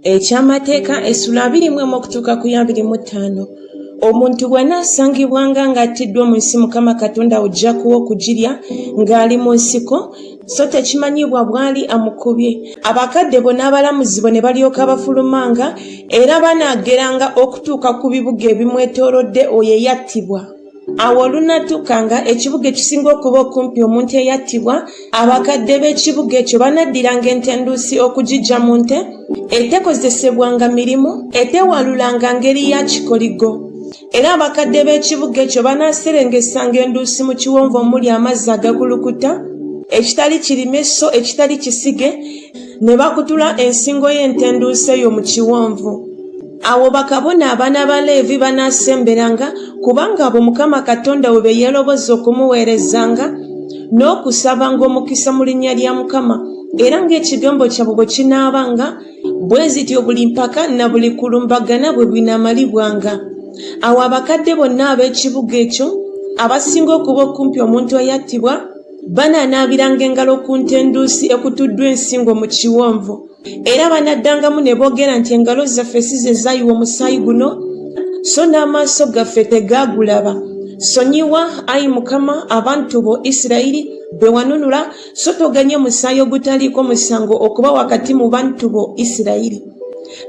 Ekyamateeka essula 21 okutuuka ku 25. Omuntu bw'anaasangibwanga ng'attiddwa mu nsi Mukama Katonda ojja kuwa okugirya ng'ali mu nsiko, so tekimanyibwa bw'ali amukubye. Abakadde bo n'abalamuzi bo ne balyoka bafulumanga era banaageranga okutuuka ku bibuga ebimwetoolodde oyo eyattibwa. Awo olunatukanga ekibuga ekisinga okuba okumpi omuntu eyattibwa, abakadde b'ekibuga ekyo banaddiranga entenduusi okugijja mu nte etekozesebwanga mirimu, etewalulanga ngeri ya kikoligo. Era abakadde b'ekibuga ekyo banaaserengesanga enduusi mu kiwonvu omuli amazzi agakulukuta, ekitali kirime so ekitali kisige, ne bakutula ensingo y'entenduusi eyo mu kiwonvu. Awo bakabona abaana ba Leevi banaasemberanga, kubanga abo Mukama Katonda we yeeroboza okumuweerezanga n'okusabanga omukisa mu linnya lya Mukama, era ng'ekigambo kyabwe bwe kinaabanga, bwe zityo buli mpaka na buli kulumbagana bwe binaamalibwanga. Awo abakadde bonna ab'ekibuga ekyo abasinga okuba okumpi omuntu eyattibwa banaanaabiranga engalo ku ntenduusi ekutuddwa ensingo mu kiwonvu, era banaddangamu ne boogera nti engalo zaffe si ze zaayiwa omusaayi guno, so n'amaaso gaffe tegaagulaba. Sonyiwa, Ayi Mukama, abantu bo Isirayiri be wanunula, so toganye musaayi ogutaliiko musango okuba wakati mu bantu bo Isirayiri.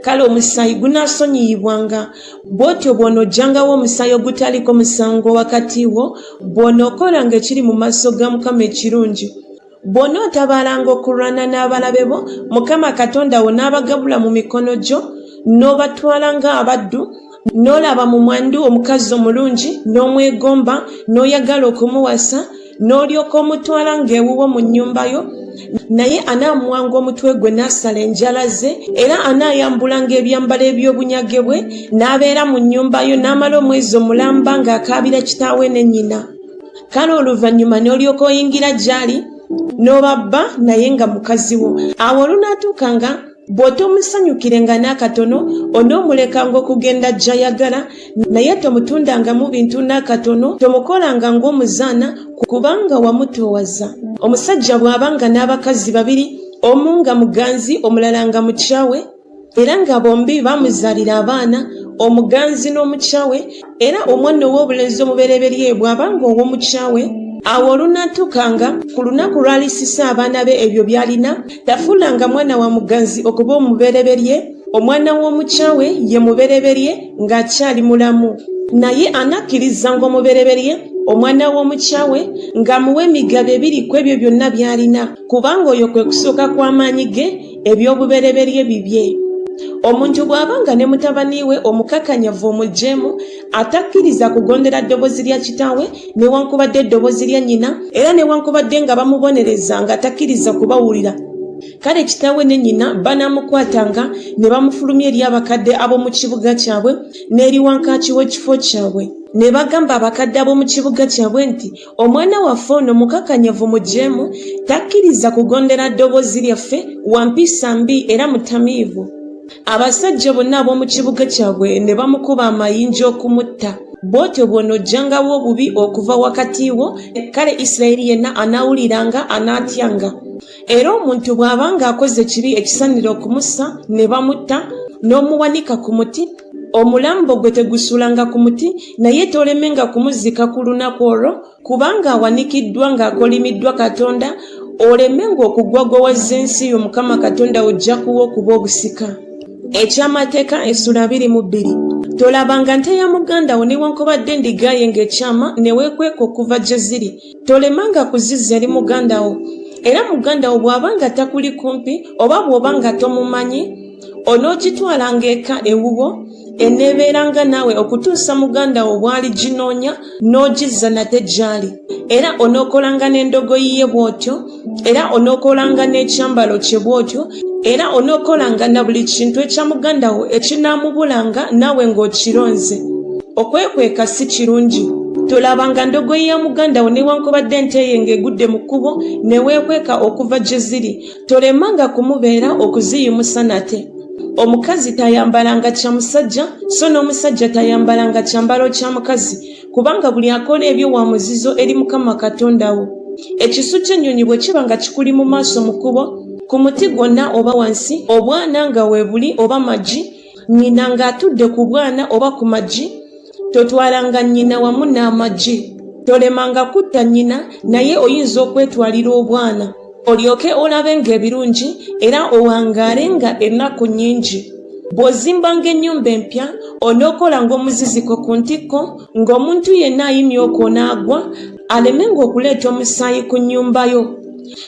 Kale omusaayi gunaasonyiyibwanga, bw'otyo bw'onojjangawo omusaayi ogutaliiko musango wakati wo, bw'onookolanga ekiri mu maaso ga Mukama ekirungi. Bw'onootabalanga okulwana n'abalabe bo, Mukama Katonda wo n'abagabula mu mikono gyo, n'obatwalanga abaddu, n'olaba mu mwandu omukazi omulungi, n'omwegomba, n'oyagala okumuwasa, n'olyoka omutwala ng'ewuwo mu nnyumba yo, naye anaamuwanga omutwe gwe n'asala enjala ze, era anaayambulanga ebyambalo eby'obunyage bwe, n'abeera mu nnyumba yo n'amala omwezi omulamba ng'akaabira kitaawe ne nnyina. Kale oluvannyuma n'olyoka oyingira gy'ali n'obabba naye nga mukazi wo. Awo olunaatuukanga bw'otomusanyukirenga n'akatono, onoomulekanga okugenda gy'ayagala, naye tomutundangamu bintu n'akatono, tomukolanga ng'omuzaana kubanga wamutoowaza. Omusajja bw'abanga n'abakazi babiri, omu nga muganzi omulala nga mukyawe, era nga bombi bamuzaalira abaana, omuganzi n'omukyawe, era omwana ow'obulenzi omubereberye bw'abanga ow'omukyawe, awo olunatukanga ku lunaku lw'alisisa abaana be ebyo by'alina, tafuulanga mwana wa muganzi okuba omubereberye, omwana w'omukyawe ye mubereberye ng'akyali mulamu, naye anakkirizanga omubereberye omwana w'omukyawe ng'amuwa emigabo 2 ku ebyo byonna by'alina, kubanga oyo kwe kusooka kw'amaanyi ge, eby'obubereberye bibye. Omuntu bw'abanga ne mutabani we omukakanyavu omujeemu, atakkiriza kugondera ddoboozi lya kitaawe newankubadde eddoboozi lya nnyina, era newankubadde nga bamubonereza nga takkiriza kubawulira, kale kitaawe ne nnyina banaamukwatanga ne bamufulumya eri abakadde ab'omu kibuga kyabwe n'eri wankaaki w'ekifo kyabwe. Ne bagamba abakadde ab'omu kibuga kyabwe nti, omwana waffe ono mukakanyavu mujeemu, takkiriza kugondera ddoboozi lyaffe, wa mpisa mbi era mutamiivu. Abasajja bonna ab'omu kibuga kyabwe ne bamukuba amayinja okumutta. Bw'otyo bw'onojjangawo obubi okuva wakati wo, kale Isirayiri yenna anaawuliranga, anaatyanga. Era omuntu bw'abanga akoze ekibi ekisanira okumussa, ne bamutta, n'omuwanika ku muti, omulambo gwe tegusuulanga ku muti, naye tolemenga kumuzika ku lunaku olwo, kubanga awanikiddwa ng'akolimiddwa Katonda, olemenga okugwagwawazza ensi yo Mukama Katonda ojja kuwa okuba obusika. Ekyamateeka essula 22. Tolabanga nte ya muganda wo newankubadde endiga ye ng'ekyama ne weekweka okuva gye ziri, tolemanga kuzizza eri muganda wo. Era muganda wo bw'abanga takuli kumpi oba bw'obanga tomumanyi, onoogitwalanga eka ewuwo, eneebeeranga naawe okutuusa muganda wo bw'ali ginoonya n'ogizza nate gy'ali. Era onookolanga n'endogoyi ye bw'otyo, era onookolanga n'ekyambalo kye bw'otyo, era onookolanga na buli kintu ekya muganda wo ekinaamubulanga naawe ng'okironze. Okwekweka si kirungi. Tolabanga ndogoyi ya muganda wo newankubadde ente ye ng'egudde mu kkubo ne weekweka okuva gye ziri, tolemanga kumubeera okuziyimusa nate. Omukazi tayambalanga kya musajja, so n'omusajja tayambalanga kyambalo kya mukazi, kubanga buli akola ebyo wa muzizo eri Mukama Katonda wo. Ekisu ky'ennyonyi bwe kiba nga kikuli mu maaso mu kkubo, ku muti gwonna oba wansi, obwana nga weebuli oba magi, nnyina ng'atudde ku bwana oba ku magi, totwalanga nnyina wamu n'amagi. Tolemanga kutta nnyina, naye oyinza okwetwalira obwana olyoke olabe ng'ebirungi era owangaale nga ennaku nnyingi. Bw'ozimbanga ennyumba empya onookola ng'omuziziko ku ntikko, ng'omuntu yenna ayimye okwo n'agwa, alemenga okuleeta omusaayi ku nnyumba yo.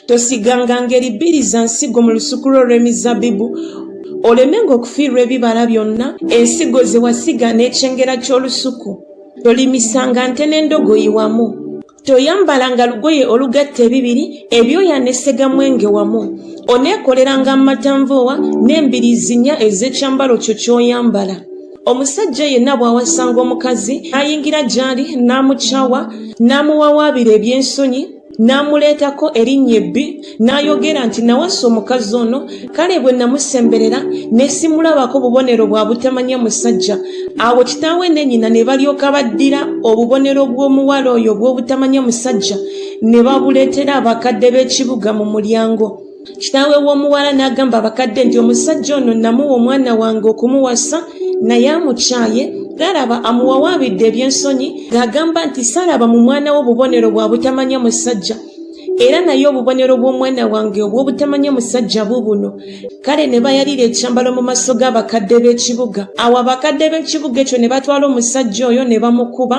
Tosiganga ngeri bbiri za nsigo mu lusuku lwo olw'emizabbibu, olemenga okufiirwa ebibala byonna, ensigo ze wasiga n'ekyengera ky'olusuku. Tolimisanga nte n'endogoyi wamu. Toyambalanga lugoye olugatta ebibiri, ebyoya ne ssegamwenge wamu. Oneekoleranga matanvoowa n'embiriizi nnya ez'ekyambalo kyo ky'oyambala. Omusajja yenna bw'awasanga omukazi ayingira gy'ali n'amukyawa, n'amuwawaabira eby'ensonyi, n'amuleetako erinnya ebbi, n'ayogera nti nawasa omukazi ono, kale bwe namusemberera ne simulabako bubonero bwa butamanya musajja. Awo kitaawe ne nnyina ne balyoka baddira obubonero bw'omuwala oyo bw'obutamanya musajja ne babuleetera abakadde b'ekibuga mu mulyango. Kitaawe w'omuwala n'agamba abakadde nti omusajja ono namuwa omwana wange okumuwasa, naye amukyaye, galaba amuwawaabidde eby'ensonyi, ng'agamba nti salaba mu mwana wo bubonero bwa butamanya musajja, era naye obubonero bw'omwana wange obw'obutamanya musajja bubuno. Kale ne bayalira ekyambalo mu maaso g'abakadde b'ekibuga. Awo abakadde b'ekibuga ekyo ne batwala omusajja oyo ne bamukuba,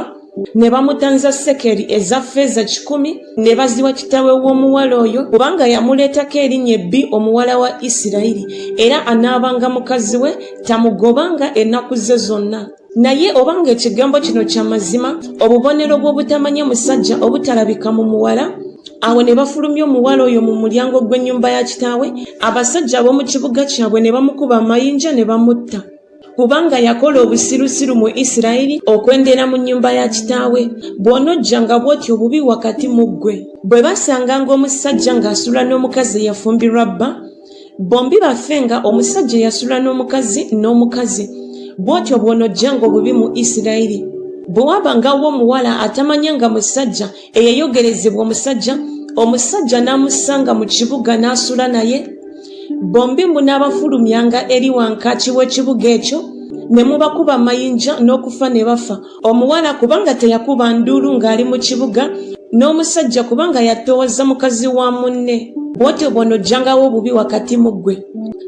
ne bamutanza sekeri eza ffeeza 100, ne baziwa kitaawe w'omuwala oyo kubanga yamuleetako erinnya ebbi omuwala wa Isirayiri, era anaabanga mukazi we, tamugobanga ennaku ze zonna. Naye obanga ekigambo kino kya mazima, obubonero bw'obutamanya musajja obutalabika mu muwala, awo ne bafulumya omuwala oyo mu mulyango gw'ennyumba ya kitaawe. Abasajja ab'omu kibuga kyabwe ne bamukuba amayinja ne bamutta, kubanga yakola obusirusiru mu Isirayiri okwendera mu nnyumba ya kitaawe. Bw'onojjanga bw'otyo obubi wakati mu ggwe. Bwe basanganga omusajja ng'asula n'omukazi eyafumbirwa bba, bombi bafenga omusajja eyasula n'omukazi, bw'otyo bw'onojjanga obubi mu Isirayiri. Bwe wabangawo omuwala atamanyanga musajja eyayogerezebwa omusajja n'amusanga mu kibuga n'asula naye, bombi munaabafulumyanga eri wankaaki w'ekibuga ekyo, ne mubakuba amayinja n'okufa ne bafa. Omuwala kubanga teyakuba nduulu ng'ali mu kibuga, n'omusajja kubanga yatoowaza mukazi wa munne. Bw'otyo bw'onojjangawo obubi wakati mu ggwe.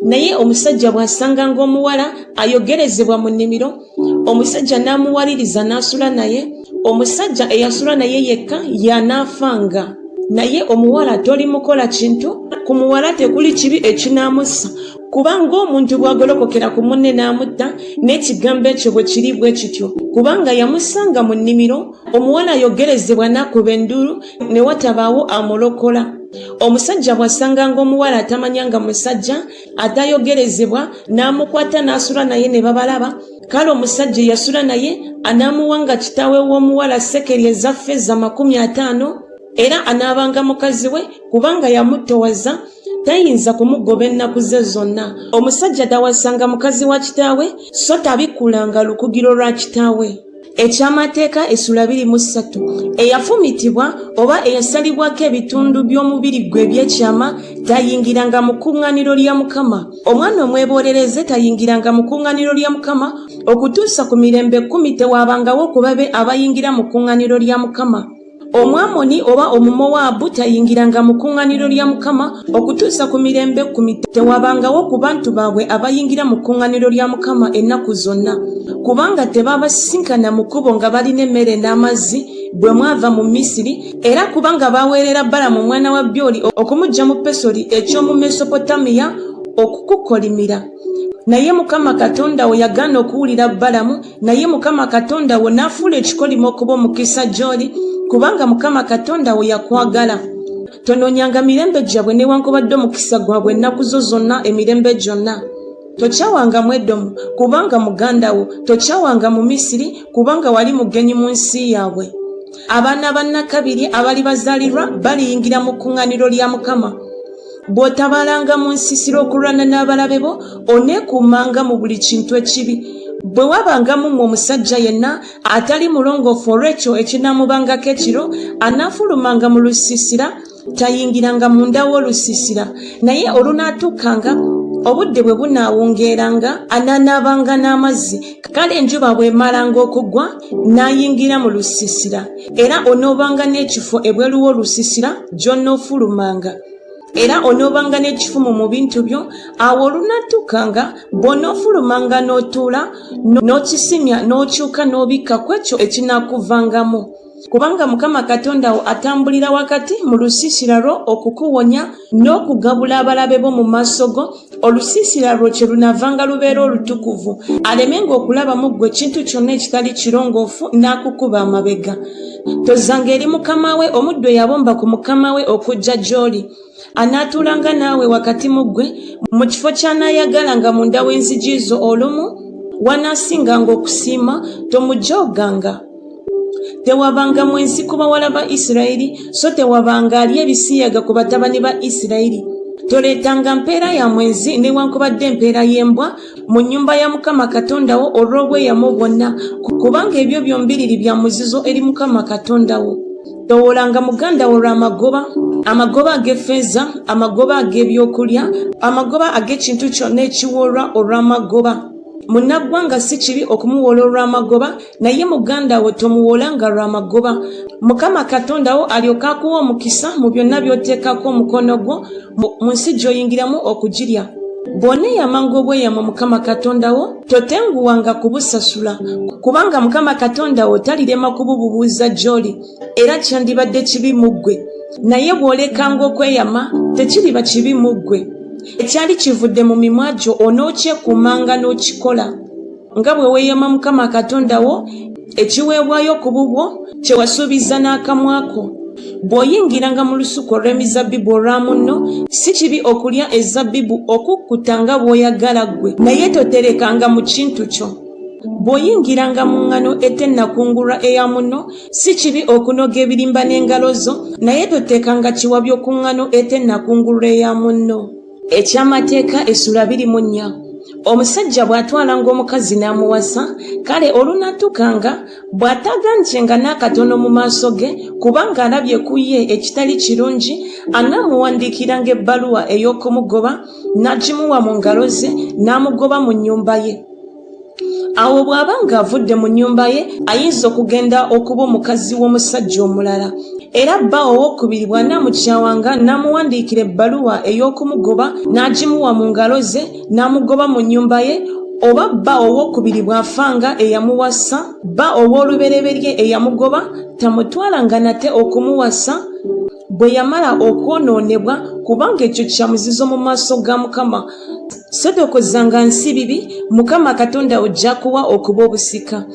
Naye omusajja bw'asanganga omuwala ayogerezebwa mu nnimiro, omusajja n'amuwaliriza n'asula naye, omusajja eyasula naye yekka y'anaafanga. Naye omuwala tolimukola kintu, ku muwala tekuli kibi ekinaamussa, kubanga omuntu bw'agolokokera ku munne n'amutta, n'ekigambo ekyo bwe kiri bwe kityo. Kubanga yamusanga mu nnimiro, omuwala ayogerezebwa n'akuba enduulu, ne watabaawo amulokola. Omusajja bw'asanganga omuwala atamanyanga musajja, atayogerezebwa, n'amukwata n'asula naye ne babalaba, kale omusajja eyasula naye anaamuwanga kitaawe w'omuwala sekeri eza ffeeza 50, era anaabanga mukazi we, kubanga yamutoowaza, tayinza kumugoba ennaku ze zonna. Omusajja tawasanga mukazi wa kitaawe, so tabikulanga lukugiro lwa kitaawe. Ekyamateeka essula 23. Eyafumitibwa oba eyasalibwako ebitundu by'omubiri gwe eby'ekyama tayingiranga mu kkuŋŋaaniro lya Mukama. Omwana omwebolereze tayingiranga mu kkuŋŋaaniro lya Mukama okutuusa ku mirembe 10 tewaabangawo ku babe abayingira mu kkuŋŋaaniro lya Mukama. Omwamoni oba omumowaabu tayingiranga mu kkuŋŋaaniro lya Mukama okutuusa ku mirembe 10 tewaabangawo ku bantu baabwe abayingira mu kkuŋŋaaniro lya Mukama ennaku zonna, kubanga tebabasisinkana mu kkubo nga balina emmere n'amazzi bwe mwava mu Misiri, era kubanga baweerera Balamu omwana wa Byoli okumuggya mu Pesoli eky'omu Mesopotamiya okukukolimira. Naye Mukama Katonda wo yagaana okuwulira Balamu, naye Mukama Katonda wo n'afuula ekikolimo okuba omukisa gy'oli, kubanga Mukama Katonda wo yakwagala. Tonoonyanga mirembe gyabwe newankubadde omukisa gwabwe ennaku zo zonna emirembe gyonna. Tokyawanga mu Edomu kubanga muganda wo, tokyawanga mu Misiri kubanga wali mugenyi mu nsi yaabwe. Abaana ba Nnakabiri abali bazaalirwa baliyingira mu kkuŋŋaaniro lya Mukama. Bw'otabalanga mu nsisiro okulwana n'abalabe bo, oneekuumanga mu buli kintu ekibi. Bwe wabangamu mmwe omusajja yenna atali mulongoofu olw'ekyo ekinaamubangako ekiro, anaafulumanga mu lusiisira tayingiranga munda w'olusiisira, naye olunaatuukanga obudde bwe bunaawungeeranga anaanaabanga n'amazzi, kale enjuba bw'emalanga okugwa n'ayingira mu lusiisira, era onoobanga n'ekifo ebweru w'olusiisira gy'onoofulumanga, era onoobanga n'ekifumu mu bintu byo. Awo olunaatuukanga bw'onoofulumanga n'otuula n'okisimya n'okyuka n'obikka ku ekyo ekinaakuvangamu, kubanga Mukama Katonda wo atambulira wakati mu lusiisira lwo okukuwonya n'okugabula abalabe bo mu maaso go. Olusiisira lwo kye lunavanga lubeera olutukuvu, alemenga okulabamu ggwe ekintu kyonna ekitali kirongoofu n'akukuba amabega. Tozanga eri mukama we, omuddu eyabomba ku mukama we okujja gy'oli, anaatuulanga naawe wakati mu ggwe mu kifo ky'anaayagalanga munda w'enzigi zo. Olumu wanaasinganga okusiima tomujooganga. Tewabanga mwenzi ku bawala ba Isirayiri, so tewabanga ali ebisiyaga ku batabani ba Isirayiri. Toleetanga mpeera ya mwenzi newankubadde empeera y'embwa mu nnyumba ya Mukama Katonda wo olw'obweyamo bwonna, kubanga ebyo byombiriri bya muzizo eri Mukama Katonda wo. Towoolanga muganda wo lw'amagoba, amagoba ag'effeeza, amagoba ag'ebyokulya, amagoba ag'ekintu kyonna ekiwoolwa olw'amagoba. Munnaggwanga si kibi okumuwoola olw'amagoba, naye muganda wo tomuwoolanga lw'amagoba. Mukama Katonda wo alyoka akuwa omukisa mu byonna by'oteekako omukono gwo mu nsi gy'oyingiramu okugirya. Bw'oneeyamanga obweyamo Mukama Katonda wo, totenguwanga kubusasula, kubanga Mukama Katonda wo talirema kububuuza gy'oli, era kyandibadde kibi mu ggwe. Naye bw'olekanga okweyama, tekiriba kibi mu ggwe. Ekyali kivudde mu mimwa gyo onookyekuumanga n'okikola. Nga bwe weeyama Mukama Katonda wo, ekiweebwayo ku bubwo kye wasuubiza n'akamwako. Bw'oyingiranga mu lusuku olw'emizabbibu olwa munno, si kibi okulya ezabbibu okukkuta nga bw'oyagala ggwe, naye toterekanga mu kintu kyo. Bw'oyingiranga mu ŋŋano etennakungulwa eya munno, si kibi okunoga ebirimba n'engalo zo, naye toteekanga kiwabyo ku ŋŋano etennakungulwa eya munno. Ekyamateeka essula 24. Omusajja bw'atwalanga omukazi n'amuwasa, kale olunatukanga bw'atagancyenga n'akatono mu maaso ge, kubanga alabye ku ye ekitali kirungi, anaamuwandiikiranga ebbaluwa ey'okumugoba, n'agimuwa mu ngalo ze, n'amugoba mu nnyumba ye. Awo bw'aba ng'avudde mu nnyumba ye, ayinza okugenda okuba omukazi w'omusajja omulala. Era bba owookubiri bw'anaamukyawanga n'amuwandiikira ebbaluwa ey'okumugoba, n'agimuwa mu ngalo ze, n'amugoba mu nnyumba ye, oba bba owookubiri bw'afanga eyamuwasa, bba ow'olubereberye eyamugoba tamutwalanga nate okumuwasa bwe yamala okwonoonebwa, kubanga ekyo kya muzizo mu maaso ga Mukama. So tokozanga nsi bibi, Mukama Katonda ojja kuwa okuba obusika.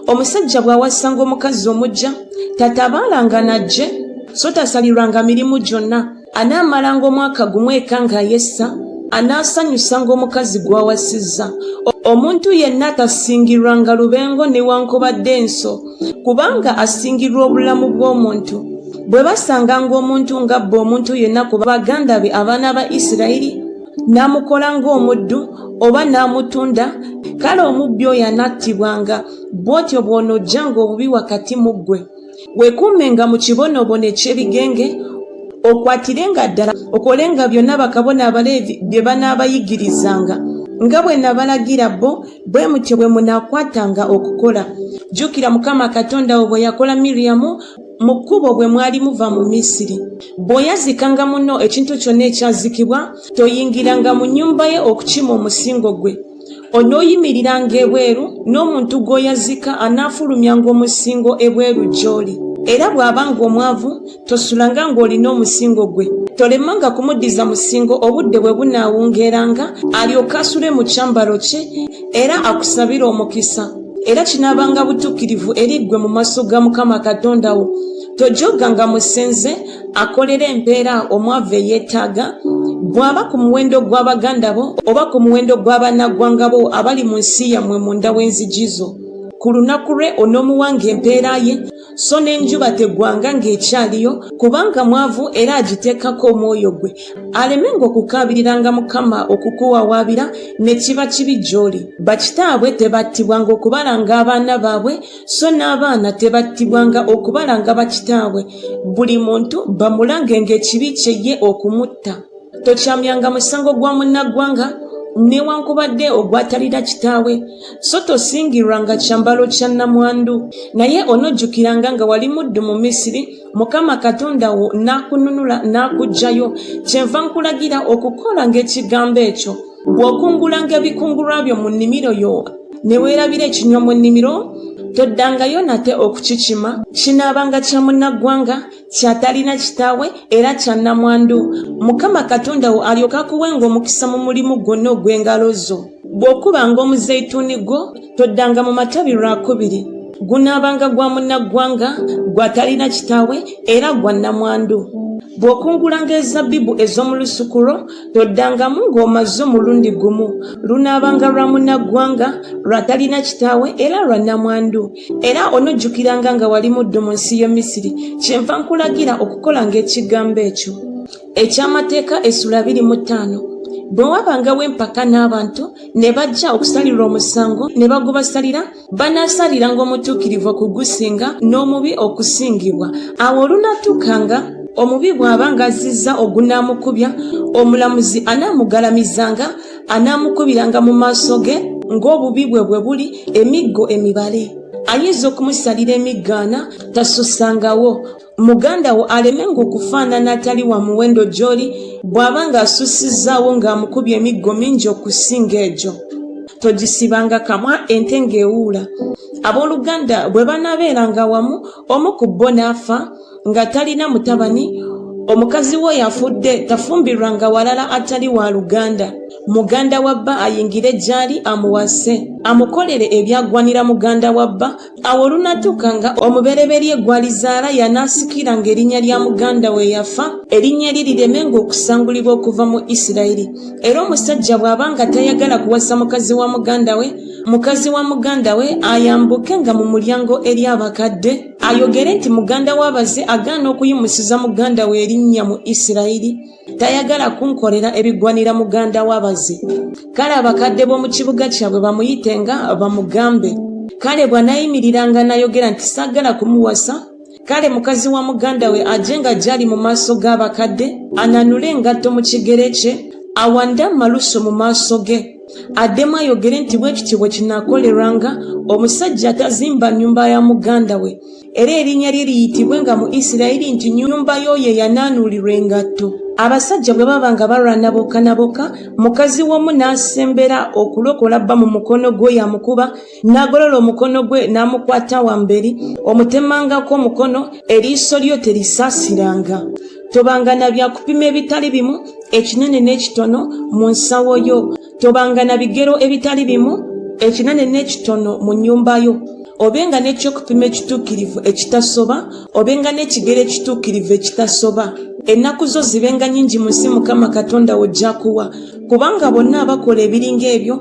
Omusajja bw'awasanga omukazi omuggya, tatabaalanga najje, so tasalirwanga mirimu gyonna. Anaamalanga omwaka gumu eka ng'ayessa, anaasanyusanga omukazi gw'awasizza. Omuntu yenna tasingirwanga lubengo newankubadde enso, kubanga asingirwa obulamu bw'omuntu. Bwe basanganga omuntu nga bbe omuntu yenna ku baganda be abaana ba Isirayiri, n'amukola ng'omuddu oba n'amutunda, kale omubbi oyo anattibwanga. Bw'otyo bw'onojjanga obubi wakati mu ggwe. Weekuumenga mu kibonobono eky'ebigenge, okwatirenga ddala okolenga byonna bakabona Abaleevi bye banaabayigirizanga, nga bwe nabalagira bo, bwe mutyo bwe munaakwatanga okukola. Jjukira Mukama Katonda wo bwe yakola Miriyamu mu kkubo bwe mwali muva mu Misiri. Bw'oyazikanga munno ekintu kyonna ekyazikibwa, toyingiranga mu nnyumba ye okukima omusingo gwe. Onooyimiriranga ebweru, n'omuntu gw'oyazika anaafulumyanga omusingo ebweru gy'oli. Era bw'abanga omwavu, tosulanga ng'olina omusingo gwe. Tolemanga kumuddiza musingo obudde bwe bunaawungeeranga, alyoke asule mu kyambalo kye, era akusabire omukisa. Era kinaabanga butuukirivu eri ggwe mu maaso ga Mukama Katonda wo. Tojoganga musenze akolera empeera omwavu eyeetaaga, bw'aba ku muwendo gw'abaganda bo oba ku muwendo gw'abannaggwanga bo abali mu nsi yammwe munda w'enzigi zo. Ku lunaku lwe onoomuwanga empeera ye, so n'enjuba teggwanga ng'ekyaliyo kubanga mwavu era agiteekako omwoyo gwe alemenga okukaabiriranga Mukama okukuwawaabira ne kiba kibi gy'oli. Bakitaabwe tebattibwanga okubalanga abaana baabwe so n'abaana tebattibwanga okubalanga bakitaabwe. Buli muntu bamulange ng'ekibi kye ye okumutta. Tokyamyanga musango gwa munnaggwanga newankubadde ogwatalira kitaawe so tosingirwanga kyambalo kya nnamwandu naye onojjukiranga nga wali muddu mu Misiri Mukama Katonda wo n'akununula n'akuggyayo. Kyenva nkulagira okukola ng'ekigambo ekyo bw'okungulanga ebikungulwa byo mu nnimiro yo ne weerabira ekinywa mu nnimiro toddangayo nate okukikima. Kinaabanga kya munnaggwanga kyatalina kitaawe era kya nnamwandu. Mukama Katonda wo alyoka akuwenga omukisa mu mulimu gwonna ogw'engalo zo. Bw'okubanga omuzeyituuni gwo toddanga mu matabi lwakubiri. Gunaabanga gwa munnaggwanga gwatalina kitaawe era gwa nnamwandu. Bw'okungulanga ezabbibu ez'omu lusukuro toddangamu ng'omaze omulundi gumu. Lunaabanga lwa munnaggwanga lwatalina kitaawe era lwa nnamwandu. Era onojjukiranga nga wali muddu mu nsi y'e Misiri. Kyenva nkulagira okukola ng'ekigambo ekyo. Ekyamateeka essula 25. Bwe wabangawo empaka n'abantu ne bajja okusalirwa omusango ne bagubasalira banaasaliranga omutuukirivu okugusinga n'omubi okusingibwa. Awo olunatukanga omubi bw'abanga azizza ogunaamukubya omulamuzi anaamugalamizanga anaamukubiranga mu maaso ge ng'obubi bwe bwe buli emiggo emibale. Ayinza okumusalira emiggaana tasussangawo. Muganda wo alemenga okufaanana atali wa muwendo gy'oli bw'abanga asussizaawo ng'amukubye emiggo mingi okusinga egyo. Togisibanga kamwa ente ng'ewuula. Abooluganda bwe banaabeeranga wamu omu ku bo n'afa nga talina mutabani omukazi wo yafudde tafumbirwanga walala atali wa luganda. Muganda wa bba ayingire gy'ali amuwase amukolere ebyagwanira muganda wa bba. Awo olunatukanga omubereberye gwalizaala yanaasikiranga erinnya lya muganda we yafa erinnya eri liremenga okusangulibwa okuva mu Isirayiri. Era omusajja bw'abanga tayagala kuwasa mukazi wa muganda we, mukazi wa muganda we ayambukenga mu mulyango eri abakadde ayogere nti muganda w'abaze agaana okuyimusiza muganda we erinnya mu Isirayiri, tayagala kunkolera ebigwanira muganda w'abaze. Kale abakadde b'omu kibuga kyabwe bamuyitenga bamugambe. Kale bw'anaayimiriranga n'ayogera nti saagala kumuwasa, kale mukazi wa muganda we ajenga gy'ali mu maaso g'abakadde ananule engatto mu kigere kye awande amalusu mu maaso ge addemu ayogere nti bwe kityo bwe kinaakolerwanga omusajja atazimba nnyumba ya muganda we era erinnya lye liyitibwenga mu Isirayiri nti nnyumba yo ye yanaanuulirwa engatto. Abasajja bwe babanga balwana boka na boka mukazi w'omu n'asembera okulokola bba mu mukono gwe yamukuba n'agolola omukono gwe n'amukwata wamberi omutemangako omukono eriiso lyo terisaasiranga. Tobanga na byakupima ebitali bimu ekinene n'ekitono mu nsawo yo. Tobanga na bigero ebitali bimu ekinene n'ekitono mu nnyumba yo. Obenga n'ekyokupima ekituukirivu ekitasoba obenga n'ekigero ekituukirivu ekitasoba. Ennaku zo zibenga nnyingi mu nsi Mukama Katonda wo gy'akuwa kubanga bonna abakola ebiringa ebyo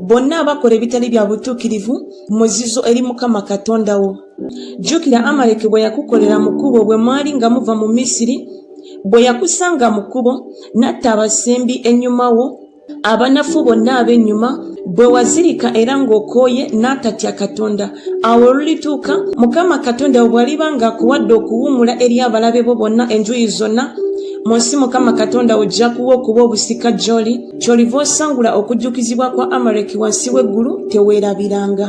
bonna abakola ebitali bya butuukirivu muzizo eri Mukama Katonda wo. Jjukira Amaleki bwe yakukolera mu kkubo bwe mwali nga muva mu Misiri, bwe yakusanga mu kkubo n'atta abasembi ennyuma wo abanafu bonna ab'ennyuma bwe wazirika era ng'okooye n'atatya Katonda. Awo olulituuka Mukama Katonda bw'aliba ng'akuwadde okuwummula eri abalabe bo bonna enjuyi zonna mu nsi Mukama Katonda ojja kuwa okuba obusika gy'oli, ky'oliva osangula okujjukizibwa kwa Amaleki wansi w'eggulu teweerabiranga.